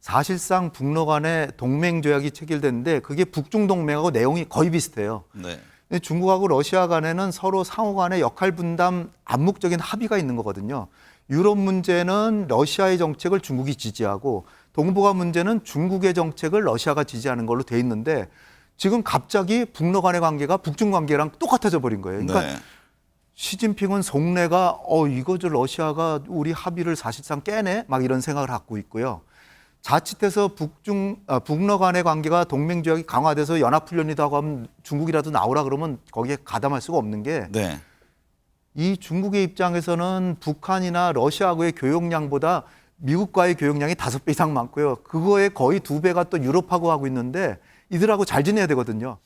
사실상 북러 간에 동맹 조약이 체결됐는데 그게 북중 동맹하고 내용이 거의 비슷해요. 네. 근데 중국하고 러시아 간에는 서로 상호 간의 역할 분담 암묵적인 합의가 있는 거거든요. 유럽 문제는 러시아의 정책을 중국이 지지하고 동북아 문제는 중국의 정책을 러시아가 지지하는 걸로 돼 있는데 지금 갑자기 북러 간의 관계가 북중 관계랑 똑같아져 버린 거예요. 그러니까 네. 시진핑은 속내가 이거 저 러시아가 우리 합의를 사실상 깨네 막 이런 생각을 갖고 있고요. 자칫해서 북러 간의 관계가 동맹 조약이 강화돼서 연합훈련이라도 하고 하면 중국이라도 나오라 그러면 거기에 가담할 수가 없는 게 네. 이 중국의 입장에서는 북한이나 러시아하고의 교역량보다 미국과의 교역량이 5배 이상 많고요. 그거에 거의 2배가 또 유럽하고 하고 있는데 이들하고 잘 지내야 되거든요.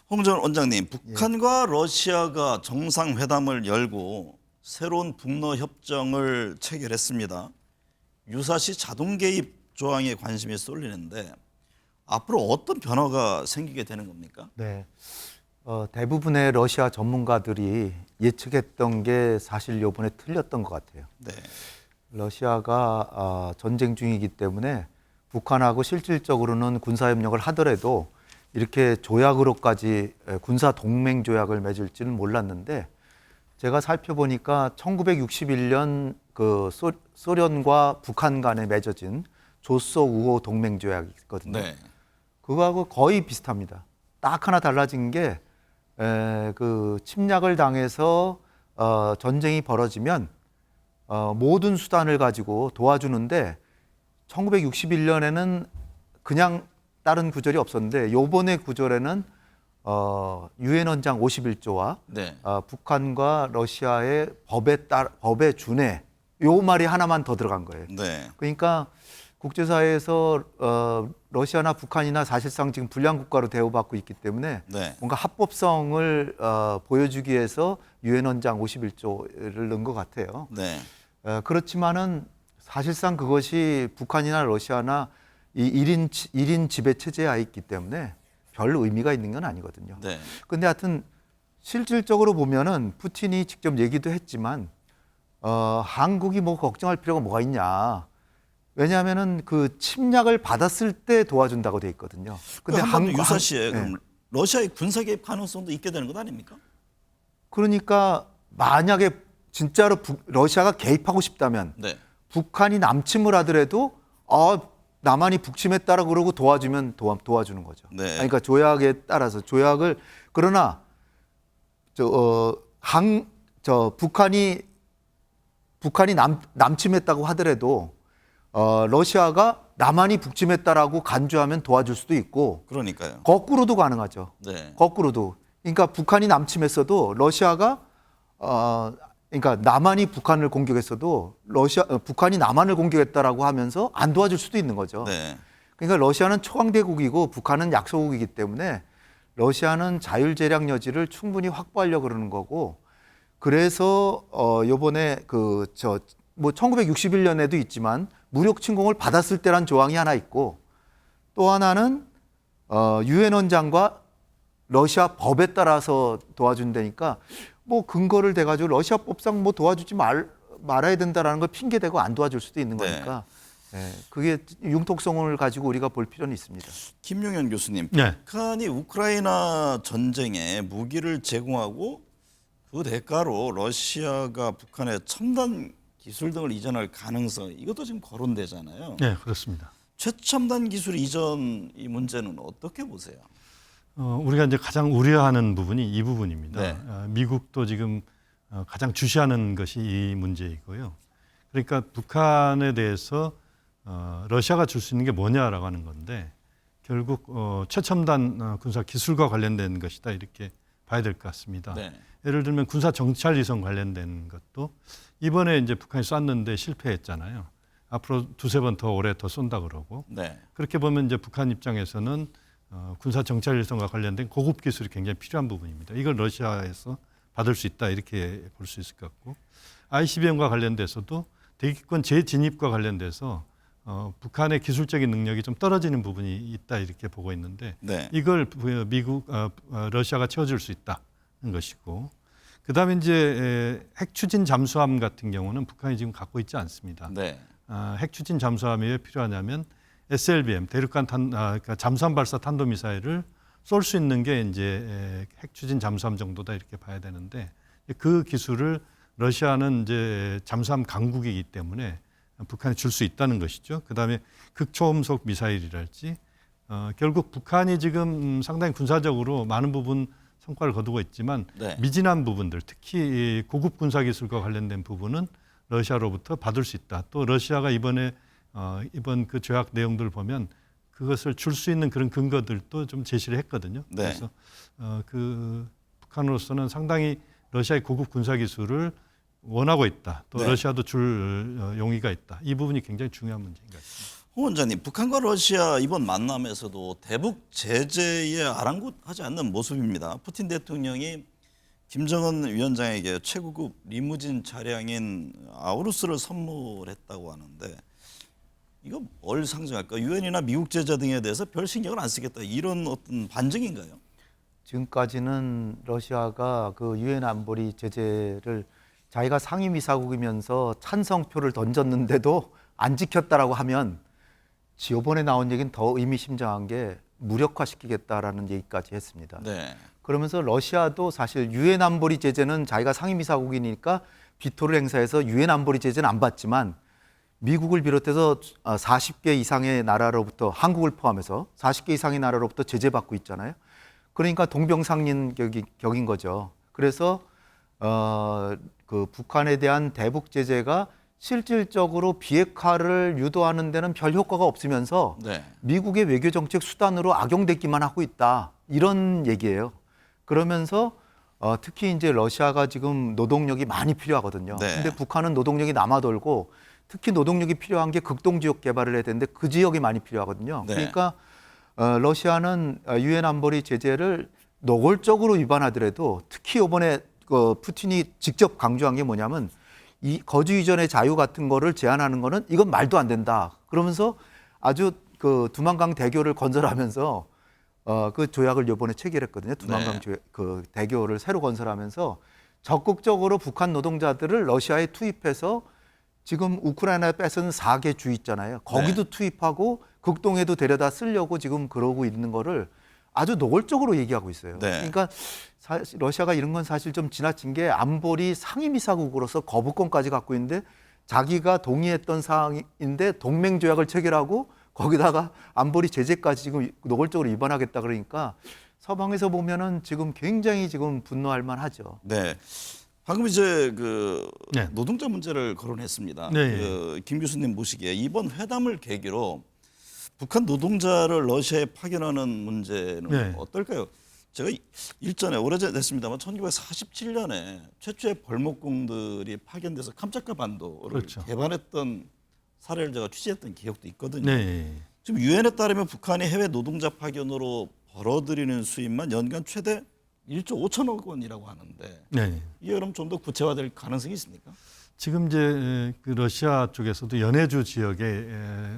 홍정은 원장님, 북한과 러시아가 정상회담을 열고 새로운 북러 협정을 체결했습니다. 유사시 자동 개입 조항에 관심이 쏠리는데 앞으로 어떤 변화가 생기게 되는 겁니까? 네. 대부분의 러시아 전문가들이 예측했던 게 사실 요번에 틀렸던 것 같아요. 네. 러시아가 전쟁 중이기 때문에 북한하고 실질적으로는 군사협력을 하더라도 이렇게 조약으로까지 군사 동맹 조약을 맺을지는 몰랐는데 제가 살펴보니까 1961년 그 소련과 북한 간에 맺어진 조소 우호 동맹 조약이 있거든요. 네. 그거하고 거의 비슷합니다. 딱 하나 달라진 게 그 침략을 당해서 전쟁이 벌어지면 모든 수단을 가지고 도와주는데 1961년에는 그냥 다른 구절이 없었는데 요번에 구절에는 유엔 헌장 51조와 네. 북한과 러시아의 법에 준해 요 말이 하나만 더 들어간 거예요. 네. 그러니까 국제사회에서 러시아나 북한이나 사실상 지금 불량 국가로 대우받고 있기 때문에 네. 뭔가 합법성을 보여주기 위해서 유엔 헌장 51조를 넣은 것 같아요. 네. 그렇지만은 사실상 그것이 북한이나 러시아나 이 1인 지배 체제에 아 있기 때문에 별 의미가 있는 건 아니거든요. 네. 근데 하여튼 실질적으로 보면은 푸틴이 직접 얘기도 했지만 한국이 뭐 걱정할 필요가 뭐가 있냐. 왜냐하면은 그 침략을 받았을 때 도와준다고 돼 있거든요. 근데 한번 유사시에 그럼 러시아의 군사 개입 가능성도 있게 되는 것 아닙니까? 그러니까 만약에 진짜로 러시아가 개입하고 싶다면 네. 북한이 남침을 하더라도 남한이 북침했다라고 그러고 도와주면 도와주는 거죠. 네. 그러니까 조약에 따라서 조약을 그러나 북한이 남침했다고 하더라도 러시아가 남한이 북침했다라고 간주하면 도와줄 수도 있고 그러니까요. 거꾸로도 가능하죠. 네. 거꾸로도. 그러니까 북한이 남침했어도 러시아가 그러니까 남한이 북한을 공격했어도 북한이 남한을 공격했다라고 하면서 안 도와줄 수도 있는 거죠. 네. 그러니까 러시아는 초강대국이고 북한은 약소국이기 때문에 러시아는 자율제량 여지를 충분히 확보하려고 그러는 거고 그래서 요번에 뭐 1961년에도 있지만 무력 침공을 받았을 때란 조항이 하나 있고 또 하나는 유엔 헌장과 러시아 법에 따라서 도와준다니까 뭐 근거를 대가지고 러시아 법상 뭐 도와주지 말아야 된다라는 걸 핑계대고 안 도와줄 수도 있는 거니까 그게 융통성을 가지고 우리가 볼 필요는 있습니다. 김용현 교수님, 네. 북한이 우크라이나 전쟁에 무기를 제공하고 그 대가로 러시아가 북한에 첨단 기술 등을 이전할 가능성 이것도 지금 거론되잖아요. 네, 그렇습니다. 최첨단 기술 이전 이 문제는 어떻게 보세요? 우리가 이제 가장 우려하는 부분이 이 부분입니다. 네. 미국도 지금 가장 주시하는 것이 이 문제이고요. 그러니까 북한에 대해서 러시아가 줄 수 있는 게 뭐냐라고 하는 건데 결국 최첨단 군사 기술과 관련된 것이다 이렇게 봐야 될 것 같습니다. 네. 예를 들면 군사 정찰 위성 관련된 것도 이번에 이제 북한이 쐈는데 실패했잖아요. 앞으로 두세 번 더 오래 더 쏜다 그러고 네. 그렇게 보면 이제 북한 입장에서는 군사 정찰 위성과 관련된 고급 기술이 굉장히 필요한 부분입니다. 이걸 러시아에서 받을 수 있다 이렇게 볼 수 있을 것 같고 ICBM과 관련돼서도 대기권 재진입과 관련돼서 북한의 기술적인 능력이 좀 떨어지는 부분이 있다 이렇게 보고 있는데 네. 이걸 러시아가 채워줄 수 있다는 것이고 그다음에 이제 핵 추진 잠수함 같은 경우는 북한이 지금 갖고 있지 않습니다. 네. 핵 추진 잠수함이 왜 필요하냐면 SLBM 대륙간 그러니까 잠수함 발사 탄도 미사일을 쏠 수 있는 게 이제 핵 추진 잠수함 정도다 이렇게 봐야 되는데 그 기술을 러시아는 이제 잠수함 강국이기 때문에 북한에 줄 수 있다는 것이죠. 그다음에 극초음속 미사일이랄지 결국 북한이 지금 상당히 군사적으로 많은 부분 성과를 거두고 있지만 네. 미진한 부분들 특히 고급 군사 기술과 관련된 부분은 러시아로부터 받을 수 있다. 또 러시아가 이번 그 조약 내용들을 보면 그것을 줄 수 있는 그런 근거들도 좀 제시를 했거든요. 네. 그래서 그 북한으로서는 상당히 러시아의 고급 군사 기술을 원하고 있다. 또 네. 러시아도 줄 용의가 있다. 이 부분이 굉장히 중요한 문제인 것 같습니다. 홍 원장님, 북한과 러시아 이번 만남에서도 대북 제재에 아랑곳하지 않는 모습입니다. 푸틴 대통령이 김정은 위원장에게 최고급 리무진 차량인 아우루스를 선물했다고 하는데 이거 뭘 상징할까? 유엔이나 미국 제재 등에 대해서 별 신경을 안 쓰겠다 이런 어떤 반증인가요? 지금까지는 러시아가 그 유엔 안보리 제재를 자기가 상임이사국이면서 찬성표를 던졌는데도 안 지켰다라고 하면 이번에 나온 얘기는 더 의미심장한 게 무력화시키겠다라는 얘기까지 했습니다. 네. 그러면서 러시아도 사실 유엔 안보리 제재는 자기가 상임이사국이니까 비토를 행사해서 유엔 안보리 제재는 안 받지만 미국을 비롯해서 40개 이상의 나라로부터 한국을 포함해서 40개 이상의 나라로부터 제재받고 있잖아요. 그러니까 동병상련격인 거죠. 그래서 그 북한에 대한 대북 제재가 실질적으로 비핵화를 유도하는 데는 별 효과가 없으면서 네. 미국의 외교 정책 수단으로 악용되기만 하고 있다. 이런 얘기예요. 그러면서 특히 이제 러시아가 지금 노동력이 많이 필요하거든요. 네. 근데 북한은 노동력이 남아돌고 특히 노동력이 필요한 게 극동 지역 개발을 해야 되는데 그 지역이 많이 필요하거든요. 네. 그러니까 러시아는 유엔 안보리 제재를 노골적으로 위반하더라도 특히 이번에 푸틴이 직접 강조한 게 뭐냐면 이 거주 이전의 자유 같은 거를 제한하는 거는 이건 말도 안 된다. 그러면서 아주 그 두만강 대교를 건설하면서 그 조약을 이번에 체결했거든요. 두만강 그 대교를 새로 건설하면서 적극적으로 북한 노동자들을 러시아에 투입해서 지금 우크라이나에 뺏은 4개 주 있잖아요. 거기도 투입하고 극동에도 데려다 쓰려고 지금 그러고 있는 거를 아주 노골적으로 얘기하고 있어요. 네. 그러니까 사실 러시아가 이런 건 사실 좀 지나친 게 안보리 상임이사국으로서 거부권까지 갖고 있는데 자기가 동의했던 사항인데 동맹 조약을 체결하고 거기다가 안보리 제재까지 지금 노골적으로 위반하겠다 그러니까 서방에서 보면은 지금 굉장히 지금 분노할 만하죠. 네. 방금 이제 그 네. 노동자 문제를 거론했습니다. 네. 김 교수님 모시기에 이번 회담을 계기로 북한 노동자를 러시아에 파견하는 문제는 네. 어떨까요? 제가 일전에 오래됐습니다만 1947년에 최초의 벌목공들이 파견돼서 캄차카 반도를 그렇죠. 개발했던 사례를 제가 취재했던 기억도 있거든요. 네. 지금 유엔에 따르면 북한이 해외 노동자 파견으로 벌어들이는 수입만 연간 최대 1조 5천억 원이라고 하는데 네. 이게 그럼 좀 더 구체화될 가능성이 있습니까? 지금 이제 그 러시아 쪽에서도 연해주 지역에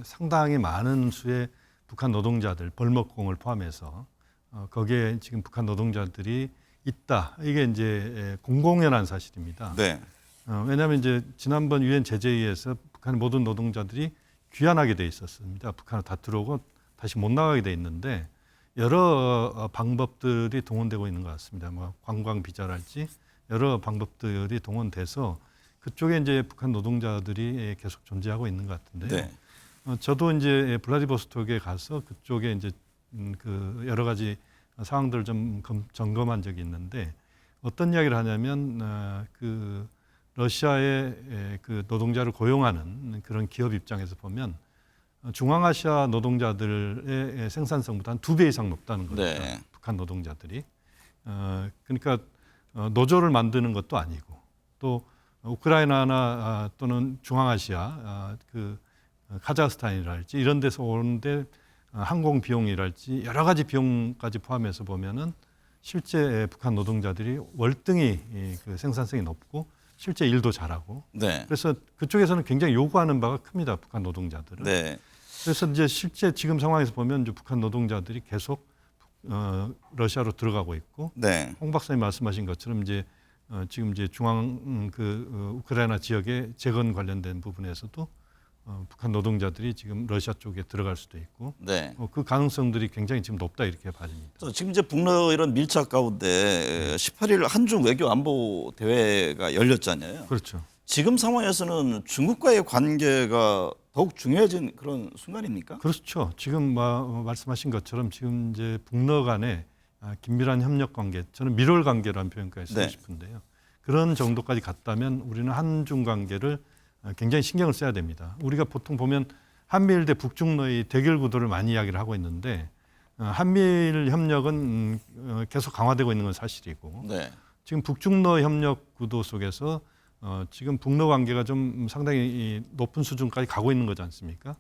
상당히 많은 수의 북한 노동자들, 벌목공을 포함해서 거기에 지금 북한 노동자들이 있다. 이게 이제 공공연한 사실입니다. 네. 왜냐하면 이제 지난번 유엔 제재위에서 북한 모든 노동자들이 귀환하게 돼 있었습니다. 북한으로 다 들어오고 다시 못 나가게 돼 있는데 여러 방법들이 동원되고 있는 것 같습니다. 뭐 관광 비자랄지 여러 방법들이 동원돼서 그쪽에 이제 북한 노동자들이 계속 존재하고 있는 것 같은데요. 네. 저도 이제 블라디보스톡에 가서 그쪽에 이제 그 여러 가지 상황들을 좀 점검한 적이 있는데 어떤 이야기를 하냐면 그 러시아의 그 노동자를 고용하는 그런 기업 입장에서 보면 중앙아시아 노동자들의 생산성보다 한 2배 이상 높다는 거죠. 네. 북한 노동자들이. 그러니까 노조를 만드는 것도 아니고 또 우크라이나나 또는 중앙아시아 그 카자흐스탄이랄지 이런 데서 오는데 항공 비용이랄지 여러 가지 비용까지 포함해서 보면은 실제 북한 노동자들이 월등히 그 생산성이 높고 실제 일도 잘하고 네. 그래서 그쪽에서는 굉장히 요구하는 바가 큽니다. 북한 노동자들은. 네. 그래서 이제 실제 지금 상황에서 보면 이제 북한 노동자들이 계속 러시아로 들어가고 있고 네. 홍 박사님 말씀하신 것처럼 이제 지금 이제 중앙 우크라이나 지역의 재건 관련된 부분에서도 북한 노동자들이 지금 러시아 쪽에 들어갈 수도 있고 네. 그 가능성들이 굉장히 지금 높다 이렇게 봐집니다. 지금 이제 북러 이런 밀착 가운데 18일 한중 외교 안보 대회가 열렸잖아요. 그렇죠. 지금 상황에서는 중국과의 관계가 더욱 중요해진 그런 순간입니까? 그렇죠. 지금 말씀하신 것처럼 지금 이제 북러 간의 긴밀한 협력 관계, 저는 밀월 관계라는 표현까지 쓰고 네. 싶은데요. 그런 정도까지 갔다면 우리는 한중 관계를 굉장히 신경을 써야 됩니다. 우리가 보통 보면 한미일 대 북중러의 대결 구도를 많이 이야기를 하고 있는데 한미일 협력은 계속 강화되고 있는 건 사실이고 네. 지금 북중러 협력 구도 속에서 지금 북러 관계가 좀 상당히 높은 수준까지 가고 있는 거지 않습니까?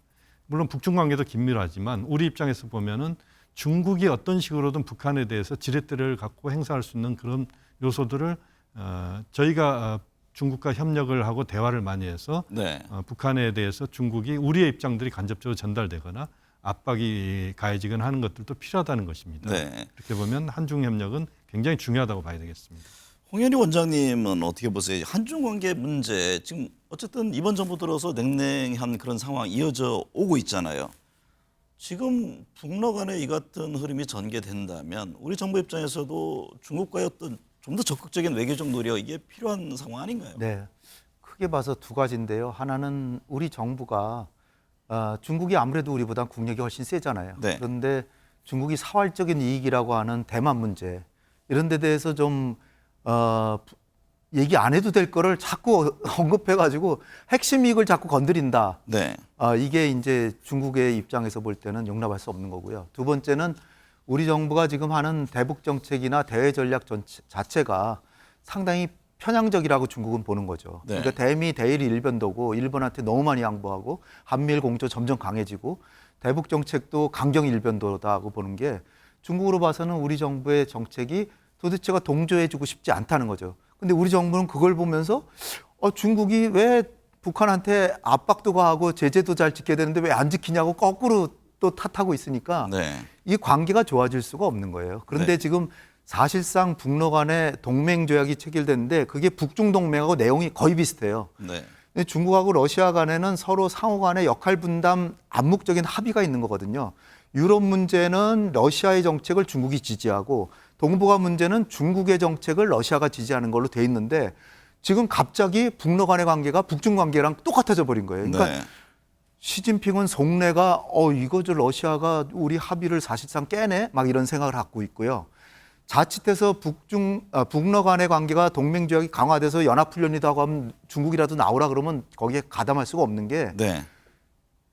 물론 북중 관계도 긴밀하지만 우리 입장에서 보면은 중국이 어떤 식으로든 북한에 대해서 지렛대를 갖고 행사할 수 있는 그런 요소들을 저희가 중국과 협력을 하고 대화를 많이 해서 네. 북한에 대해서 중국이 우리의 입장들이 간접적으로 전달되거나 압박이 가해지거나 하는 것들도 필요하다는 것입니다. 네. 이렇게 보면 한중 협력은 굉장히 중요하다고 봐야 되겠습니다. 홍현희 원장님은 어떻게 보세요? 한중 관계 문제 지금 어쨌든 이번 정부 들어서 냉랭한 그런 상황 이어져 오고 있잖아요. 지금 북러 간의 이 같은 흐름이 전개된다면 우리 정부 입장에서도 중국과의 어떤 좀 더 적극적인 외교적 노력 이게 필요한 상황 아닌가요? 네, 크게 봐서 두 가지인데요. 하나는 우리 정부가 중국이 아무래도 우리보다 국력이 훨씬 세잖아요. 네. 그런데 중국이 사활적인 이익이라고 하는 대만 문제 이런 데 대해서 좀 얘기 안 해도 될 거를 자꾸 언급해가지고 핵심 이익을 자꾸 건드린다. 네. 이게 이제 중국의 입장에서 볼 때는 용납할 수 없는 거고요. 두 번째는 우리 정부가 지금 하는 대북 정책이나 대외 전략 자체가 상당히 편향적이라고 중국은 보는 거죠. 네. 그러니까 대미 대일이 일변도고 일본한테 너무 많이 양보하고 한미일 공조 점점 강해지고 대북 정책도 강경 일변도다고 보는 게 중국으로 봐서는 우리 정부의 정책이 도대체가 동조해주고 싶지 않다는 거죠. 근데 우리 정부는 그걸 보면서 중국이 왜 북한한테 압박도 가하고 제재도 잘 지켜야 되는데 왜 안 지키냐고 거꾸로 또 탓하고 있으니까 네. 이 관계가 좋아질 수가 없는 거예요. 그런데 네. 지금 사실상 북러 간에 동맹 조약이 체결됐는데 그게 북중 동맹하고 내용이 거의 비슷해요. 네. 근데 중국하고 러시아 간에는 서로 상호 간의 역할 분담 암묵적인 합의가 있는 거거든요. 유럽 문제는 러시아의 정책을 중국이 지지하고 동북아 문제는 중국의 정책을 러시아가 지지하는 걸로 돼 있는데 지금 갑자기 북러 간의 관계가 북중 관계랑 똑같아져 버린 거예요. 그러니까 네. 시진핑은 속내가 이거 저 러시아가 우리 합의를 사실상 깨네 막 이런 생각을 갖고 있고요. 자칫해서 북러 간의 관계가 동맹 조약이 강화돼서 연합훈련이다 하고 하면 중국이라도 나오라 그러면 거기에 가담할 수가 없는 게 네.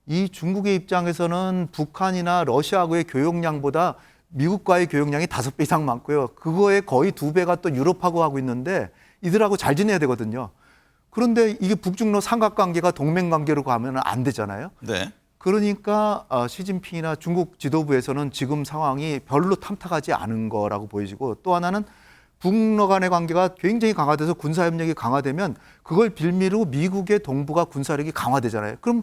이 중국의 입장에서는 북한이나 러시아하고의 교역량보다 미국과의 교역량이 5배 이상 많고요. 그거에 거의 2배가 또 유럽하고 하고 있는데 이들하고 잘 지내야 되거든요. 그런데 이게 북중러 삼각관계가 동맹관계로 가면 안 되잖아요. 네. 그러니까 시진핑이나 중국 지도부에서는 지금 상황이 별로 탐탁하지 않은 거라고 보여지고 또 하나는 북러 간의 관계가 굉장히 강화돼서 군사협력이 강화되면 그걸 빌미로 미국의 동북아 군사력이 강화되잖아요. 그럼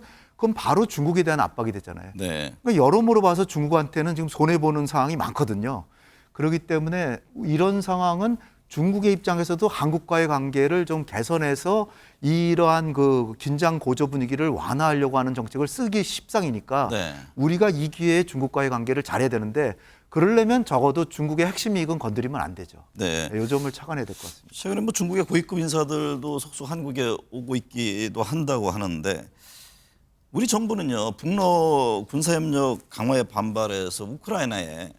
바로 중국에 대한 압박이 되잖아요. 네. 그러니까 여러모로 봐서 중국한테는 지금 손해보는 상황이 많거든요. 그렇기 때문에 이런 상황은 중국의 입장에서도 한국과의 관계를 좀 개선해서 이러한 그 긴장 고조 분위기를 완화하려고 하는 정책을 쓰기 십상이니까 네. 우리가 이 기회에 중국과의 관계를 잘해야 되는데 그러려면 적어도 중국의 핵심 이익은 건드리면 안 되죠. 네. 이 점을 착안해야 될 것 같습니다. 최근에 뭐 중국의 고위급 인사들도 속속 한국에 오고 있기도 한다고 하는데 우리 정부는요 북러 군사협력 강화에 반발해서 우크라이나에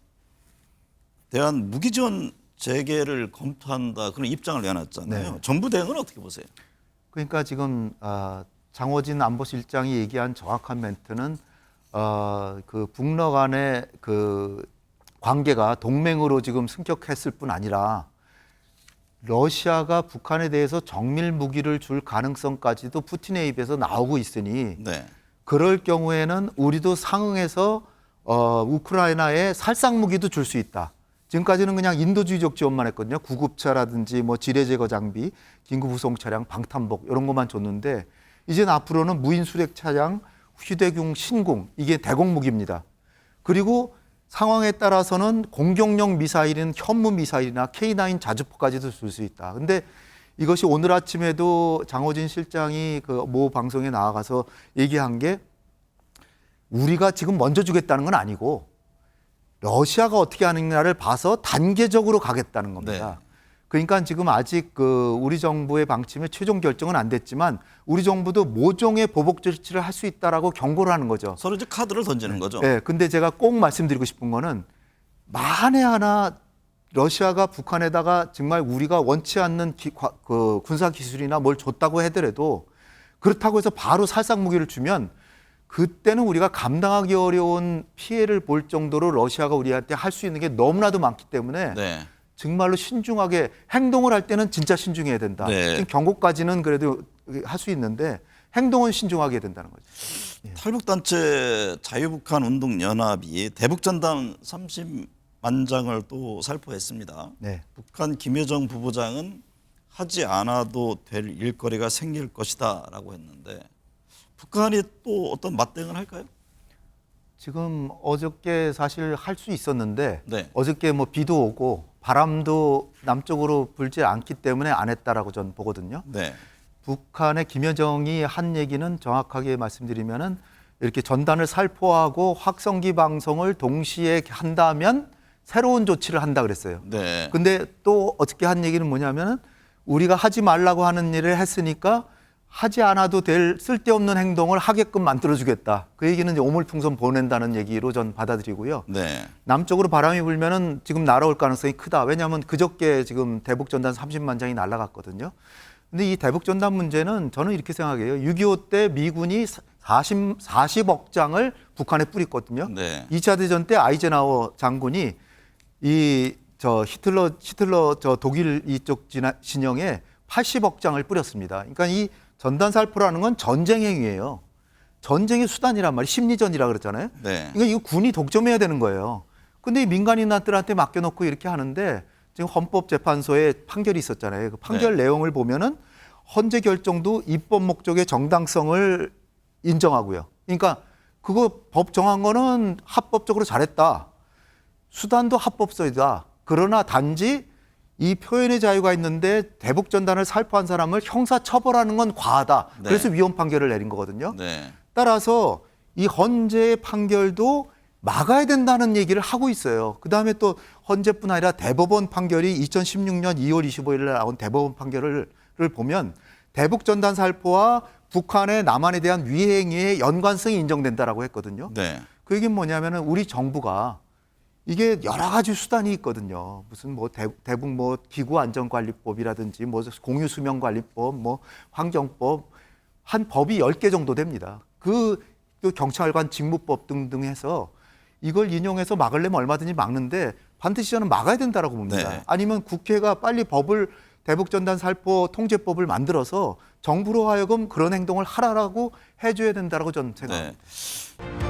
대한 무기 지원 재개를 검토한다 그런 입장을 내놨잖아요. 네. 정부 대응은 어떻게 보세요? 그러니까 지금 장호진 안보실장이 얘기한 정확한 멘트는 그 북러 간의 그 관계가 동맹으로 지금 승격했을 뿐 아니라 러시아가 북한에 대해서 정밀 무기를 줄 가능성까지도 푸틴의 입에서 나오고 있으니 네. 그럴 경우에는 우리도 상응해서 우크라이나에 살상 무기도 줄 수 있다. 지금까지는 그냥 인도주의적 지원만 했거든요. 구급차라든지 뭐 지뢰 제거 장비, 긴급 후송 차량, 방탄복 이런 것만 줬는데 이제는 앞으로는 무인 수색 차량, 휴대용 신궁 이게 대공 무기입니다. 그리고 상황에 따라서는 공격용 미사일인 현무 미사일이나 K9 자주포까지도 줄 수 있다. 근데 이것이 오늘 아침에도 장호진 실장이 그 모 방송에 나와가서 얘기한 게 우리가 지금 먼저 주겠다는 건 아니고 러시아가 어떻게 하느냐를 봐서 단계적으로 가겠다는 겁니다. 그러니까 지금 아직 그 우리 정부의 방침의 최종 결정은 안 됐지만 우리 정부도 모종의 보복 조치를 할 수 있다라고 경고를 하는 거죠. 서로 이제 카드를 던지는 거죠. 네, 근데 제가 꼭 말씀드리고 싶은 거는 만에 하나 러시아가 북한에다가 정말 우리가 원치 않는 그 군사 기술이나 뭘 줬다고 하더라도 그렇다고 해서 바로 살상 무기를 주면 그때는 우리가 감당하기 어려운 피해를 볼 정도로 러시아가 우리한테 할 수 있는 게 너무나도 많기 때문에 네. 정말로 신중하게 행동을 할 때는 진짜 신중해야 된다. 네. 지금 경고까지는 그래도 할 수 있는데 행동은 신중하게 해야 된다는 거죠. 탈북단체 자유북한 운동연합이 대북전단 30만 장을 또 살포했습니다. 네. 북한 김여정 부부장은 하지 않아도 될 일거리가 생길 것이다라고 했는데 북한이 또 어떤 맞대응을 할까요? 지금 어저께 사실 할 수 있었는데 네. 어저께 뭐 비도 오고 바람도 남쪽으로 불지 않기 때문에 안 했다라고 저는 보거든요. 네. 북한의 김여정이 한 얘기는 정확하게 말씀드리면은 이렇게 전단을 살포하고 확성기 방송을 동시에 한다면 새로운 조치를 한다 그랬어요. 네. 근데 또 어저께 한 얘기는 뭐냐면은 우리가 하지 말라고 하는 일을 했으니까 하지 않아도 될 쓸데없는 행동을 하게끔 만들어주겠다. 그 얘기는 이제 오물풍선 보낸다는 얘기로 전 받아들이고요. 네. 남쪽으로 바람이 불면은 지금 날아올 가능성이 크다. 왜냐하면 그저께 지금 대북전단 30만 장이 날아갔거든요. 근데 이 대북전단 문제는 저는 이렇게 생각해요. 6.25 때 미군이 40억 장을 북한에 뿌렸거든요. 네. 2차 대전 때 아이젠하워 장군이 히틀러 저 독일 이쪽 진영에 80억 장을 뿌렸습니다. 그러니까 이 전단 살포라는 건 전쟁 행위예요. 전쟁의 수단이란 말이에요. 심리전이라 그랬잖아요. 네. 그러니까 이거 군이 독점해야 되는 거예요. 근데 이 민간인들한테 맡겨놓고 이렇게 하는데 지금 헌법재판소에 판결이 있었잖아요. 그 판결 내용을 보면은 헌재 결정도 입법 목적의 정당성을 인정하고요. 그러니까 그거 법 정한 거는 합법적으로 잘했다. 수단도 합법적이다. 그러나 단지 이 표현의 자유가 있는데 대북전단을 살포한 사람을 형사처벌하는 건 과하다. 네. 그래서 위헌 판결을 내린 거거든요. 네. 따라서 이 헌재의 판결도 막아야 된다는 얘기를 하고 있어요. 그다음에 또 헌재뿐 아니라 대법원 판결이 2016년 2월 25일에 나온 대법원 판결을 보면 대북전단 살포와 북한의 남한에 대한 위해행위의 연관성이 인정된다라고 했거든요. 네. 그 얘기는 뭐냐면은 우리 정부가 이게 여러 가지 수단이 있거든요. 무슨 뭐 대북 뭐 기구 안전관리법이라든지 뭐 공유 수명 관리법, 뭐 환경법 한 법이 10개 정도 됩니다. 그 경찰관 직무법 등등 해서 이걸 인용해서 막으려면 얼마든지 막는데 반드시 저는 막아야 된다라고 봅니다. 네. 아니면 국회가 빨리 법을 대북전단 살포 통제법을 만들어서 정부로 하여금 그런 행동을 하라라고 해줘야 된다라고 저는 생각합니다. 네.